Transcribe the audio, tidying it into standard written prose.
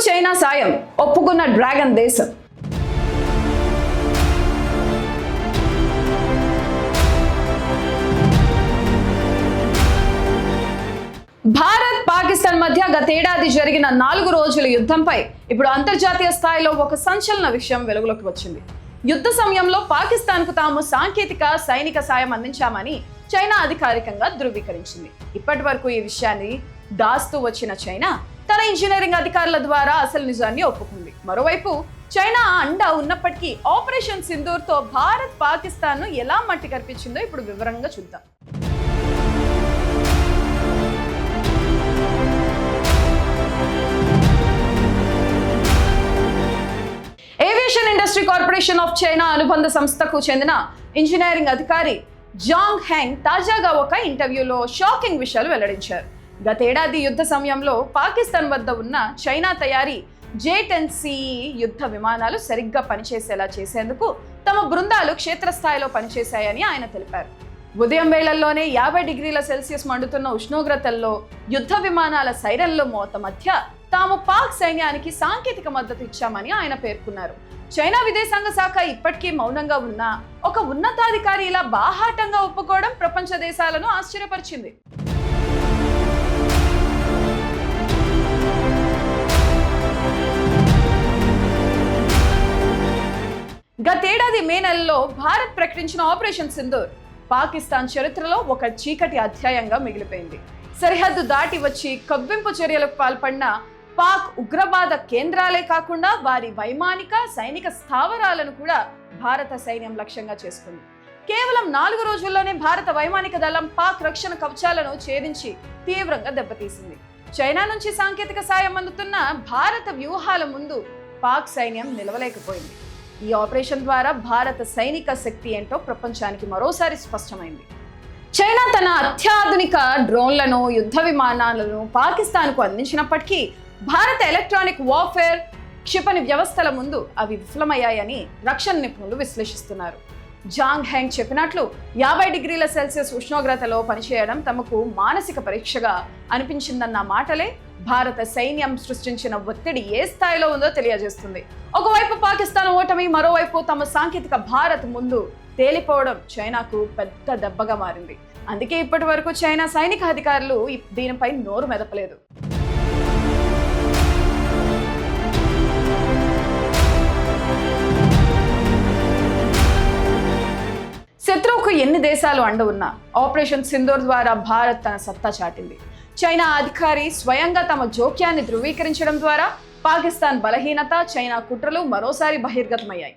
China సాయం ఒప్పుకున్న dragon దేశం. భారత్ పాకిస్తాన్ మధ్య గతేడాది జరిగిన 4 రోజుల యుద్ధంపై ఇప్పుడు అంతర్జాతీయ స్థాయిలో ఒక సంచలన విషయం వెలుగులోకి వచ్చింది. యుద్ధ సమయంలో పాకిస్తాన్కు తాము సాంకేతిక సైనిక సాయం అందించామని చైనా అధికారికంగా ధృవీకరించింది. ఇప్పటి వరకు ఈ విషయాన్ని దాస్తూ వచ్చిన చైనా తన ఇంజనీరింగ్ అధికారుల ద్వారా అసలు నిజాన్ని ఒప్పుకుంది. మరోవైపు చైనా అండ ఉన్నప్పటికీ ఆపరేషన్ సింధూర్తో భారత్ పాకిస్తాన్ను ఎలా మట్టి కనిపించిందో ఇప్పుడు వివరంగా చూద్దాం. Aviation industry corporation of China అనుబంధ సంస్థకు చెందిన ఇంజనీరింగ్ అధికారి జాంగ్ హెంగ్ తాజాగా ఒక ఇంటర్వ్యూలో షాకింగ్ విషయాలు వెల్లడించారు. గతేడాది యుద్ధ సమయంలో పాకిస్తాన్ వద్ద ఉన్న చైనా తయారీ J-10C యుద్ధ విమానాలు సరిగ్గా పనిచేసేలా చేసేందుకు తమ బృందాలు క్షేత్రస్థాయిలో పనిచేశాయని ఆయన తెలిపారు. ఉదయం వేళల్లోనే 50 డిగ్రీల సెల్సియస్ మండుతున్న ఉష్ణోగ్రతల్లో యుద్ధ విమానాల సైరన్ల మోత మధ్య తాము పాక్ సైన్యానికి సాంకేతిక మద్దతు ఇచ్చామని ఆయన పేర్కొన్నారు. చైనా విదేశాంగ శాఖ ఇప్పటికీ మౌనంగా ఉన్న ఒక ఉన్నతాధికారి ఇలా బాహాటంగా ఒప్పుకోవడం ప్రపంచ దేశాలను ఆశ్చర్యపరిచింది. గతేడాది మే నెలలో భారత్ ప్రకటించిన ఆపరేషన్ సింధూర్ పాకిస్తాన్ చరిత్రలో ఒక చీకటి అధ్యాయంగా మిగిలిపోయింది. సరిహద్దు దాటి వచ్చి కవ్వింపు చర్యలకు పాల్పడిన పాక్ ఉగ్రవాద కేంద్రాలే కాకుండా వారి వైమానిక సైనిక స్థావరాలను కూడా భారత సైన్యం లక్ష్యంగా చేసుకుంది. కేవలం 4 రోజుల్లోనే భారత వైమానిక దళం పాక్ రక్షణ కవచాలను ఛేదించి తీవ్రంగా దెబ్బతీసింది. చైనా నుంచి సాంకేతిక సాయం అందుతున్న భారత వ్యూహాల ముందు పాక్ సైన్యం నిలవలేకపోయింది. ఈ ఆపరేషన్ ద్వారా భారత సైనిక శక్తి ఏంటో ప్రపంచానికి మరోసారి స్పష్టమైంది. చైనా తన అత్యాధునిక డ్రోన్లను యుద్ధ విమానాలను పాకిస్తాన్కు అందించినప్పటికీ భారత ఎలక్ట్రానిక్ వార్ఫేర్ క్షిపణి వ్యవస్థల ముందు అవి విఫలమయ్యాయని రక్షణ నిపుణులు విశ్లేషిస్తున్నారు. జాంగ్ హెంగ్ చెప్పినట్లు 50 డిగ్రీల సెల్సియస్ ఉష్ణోగ్రతలో పనిచేయడం తమకు మానసిక పరీక్షగా అనిపించిందన్న మాటలే భారత సైన్యం సృష్టించిన ఒత్తిడి ఏ స్థాయిలో ఉందో తెలియజేస్తుంది. ఒకవైపు పాకిస్తాన్ ఓటమి, మరోవైపు తమ సాంకేతిక భారత్ ముందు తేలిపోవడం చైనాకు పెద్ద దెబ్బగా మారింది. అందుకే ఇప్పటి వరకు చైనా సైనిక అధికారులు దీనిపై నోరు మెదపలేదు. శత్రువుకు ఎన్ని దేశాలు అండ ఉన్నా ఆపరేషన్ సింధూర్ ద్వారా భారత్ తన సత్తా చాటింది. చైనా అధికారి స్వయంగా తమ జోక్యాన్ని ధృవీకరించడం ద్వారా పాకిస్తాన్ బలహీనత, చైనా కుట్రలు మరోసారి బహిర్గతమయ్యాయి.